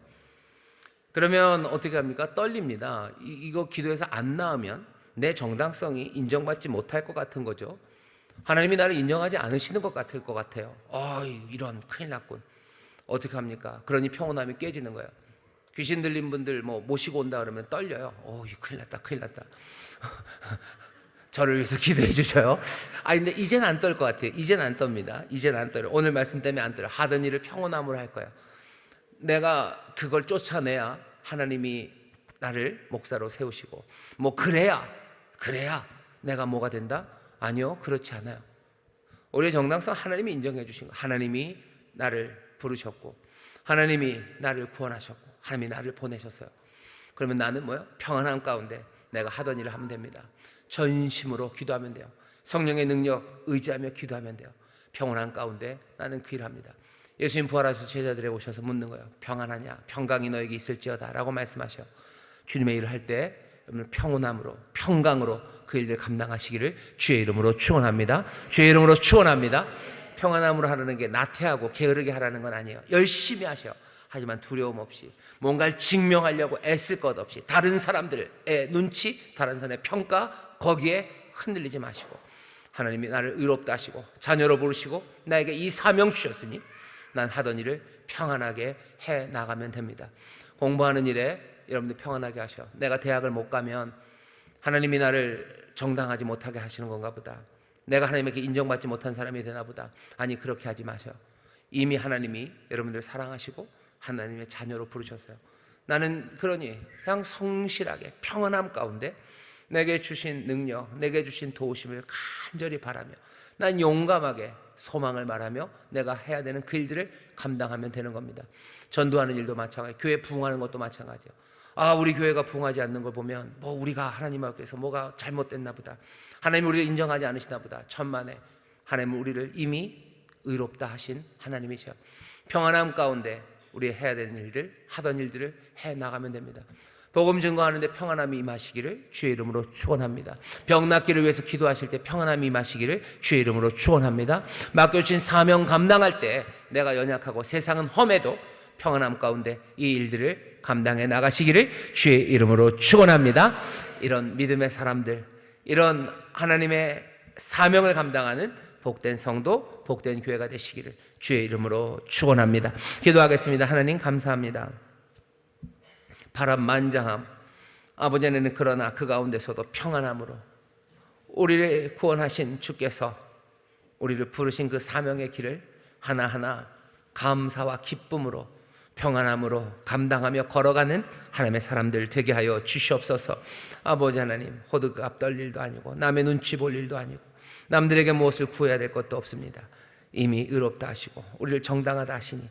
그러면 어떻게 합니까? 떨립니다. 이거 기도해서 안 나으면 내 정당성이 인정받지 못할 것 같은 거죠. 하나님이 나를 인정하지 않으시는 것 같을 것 같아요. 이런 큰일 났군. 어떻게 합니까? 그러니 평온함이 깨지는 거예요. 귀신 들린 분들 모시고 온다 그러면 떨려요. 큰일 났다. 저를 위해서 기도해 주셔요. 근데 이젠 안 떨 것 같아요. 이젠 안 떱니다. 이젠 안 떨어요. 오늘 말씀 때문에 안 떨어요. 하던 일을 평온함으로 할 거예요. 내가 그걸 쫓아내야 하나님이 나를 목사로 세우시고 그래야 내가 뭐가 된다? 아니요, 그렇지 않아요. 우리의 정당성 하나님이 인정해 주신 거. 하나님이 나를 부르셨고 하나님이 나를 구원하셨고 하나님이 나를 보내셨어요. 그러면 나는 평안함 가운데 내가 하던 일을 하면 됩니다. 전심으로 기도하면 돼요. 성령의 능력 의지하며 기도하면 돼요. 평온한 가운데 나는 그 일합니다. 예수님 부활하셔서 제자들에게 오셔서 묻는 거예요. 평안하냐? 평강이 너에게 있을지어다 라고 말씀하셔. 주님의 일을 할 때 여러분 평온함으로 평강으로 그 일들 감당하시기를 주의 이름으로 축원합니다. 주의 이름으로 축원합니다. 평안함으로 하라는 게 나태하고 게으르게 하라는 건 아니에요. 열심히 하셔. 하지만 두려움 없이 뭔가를 증명하려고 애쓸 것 없이 다른 사람들의 눈치, 다른 사람의 평가 거기에 흔들리지 마시고 하나님이 나를 의롭다 하시고 자녀로 부르시고 나에게 이 사명 주셨으니 난 하던 일을 평안하게 해 나가면 됩니다. 공부하는 일에 여러분들 평안하게 하셔. 내가 대학을 못 가면 하나님이 나를 정당하지 못하게 하시는 건가 보다. 내가 하나님에게 인정받지 못한 사람이 되나 보다. 아니, 그렇게 하지 마셔. 이미 하나님이 여러분들 사랑하시고 하나님의 자녀로 부르셨어요. 나는 그러니 그냥 성실하게 평안함 가운데 내게 주신 능력, 내게 주신 도우심을 간절히 바라며 난 용감하게 소망을 말하며 내가 해야 되는 그 일들을 감당하면 되는 겁니다. 전도하는 일도 마찬가지, 교회 부흥하는 것도 마찬가지예요. 우리 교회가 부흥하지 않는 걸 보면 우리가 하나님 앞에서 뭐가 잘못됐나 보다. 하나님 우리를 인정하지 않으시나 보다. 천만에 하나님은 우리를 이미 의롭다 하신 하나님이셔. 평안함 가운데 우리 해야 되는 일들, 하던 일들을 해 나가면 됩니다. 복음 증거하는데 평안함이 임하시기를 주의 이름으로 축원합니다. 병 낫기를 위해서 기도하실 때 평안함이 임하시기를 주의 이름으로 축원합니다. 맡겨주신 사명 감당할 때 내가 연약하고 세상은 험해도 평안함 가운데 이 일들을 감당해 나가시기를 주의 이름으로 축원합니다. 이런 믿음의 사람들, 이런 하나님의 사명을 감당하는 복된 성도, 복된 교회가 되시기를 주의 이름으로 축원합니다. 기도하겠습니다. 하나님 감사합니다. 바람만장함 아버지 안에는 그러나 그 가운데서도 평안함으로 우리를 구원하신 주께서 우리를 부르신 그 사명의 길을 하나하나 감사와 기쁨으로 평안함으로 감당하며 걸어가는 하나님의 사람들 되게 하여 주시옵소서. 아버지 하나님, 호들갑 떨 일도 아니고 남의 눈치 볼 일도 아니고 남들에게 무엇을 구해야 될 것도 없습니다. 이미 의롭다 하시고 우리를 정당하다 하시니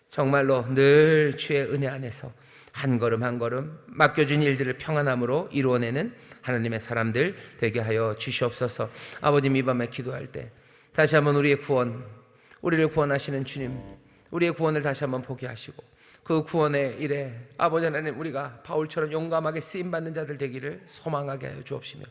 정말로 늘 주의 은혜 안에서 한 걸음 한 걸음 맡겨준 일들을 평안함으로 이루어내는 하나님의 사람들 되게 하여 주시옵소서. 아버님, 이 밤에 기도할 때 다시 한번 우리의 구원, 우리를 구원하시는 주님, 우리의 구원을 다시 한번 보게 하시고 그 구원의 일에 아버지 하나님 우리가 바울처럼 용감하게 쓰임받는 자들 되기를 소망하게 하여 주옵시며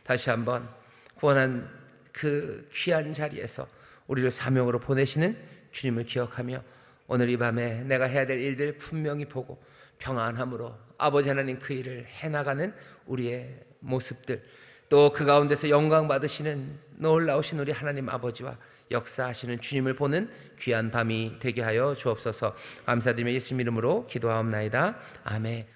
다시 한번 구원한 그 귀한 자리에서 우리를 사명으로 보내시는 주님을 기억하며 오늘 이 밤에 내가 해야 될 일들 분명히 보고 평안함으로 아버지 하나님 그 일을 해나가는 우리의 모습들, 또 그 가운데서 영광 받으시는 놀라우신 우리 하나님 아버지와 역사하시는 주님을 보는 귀한 밤이 되게 하여 주옵소서. 감사드리며 예수님 이름으로 기도하옵나이다. 아멘.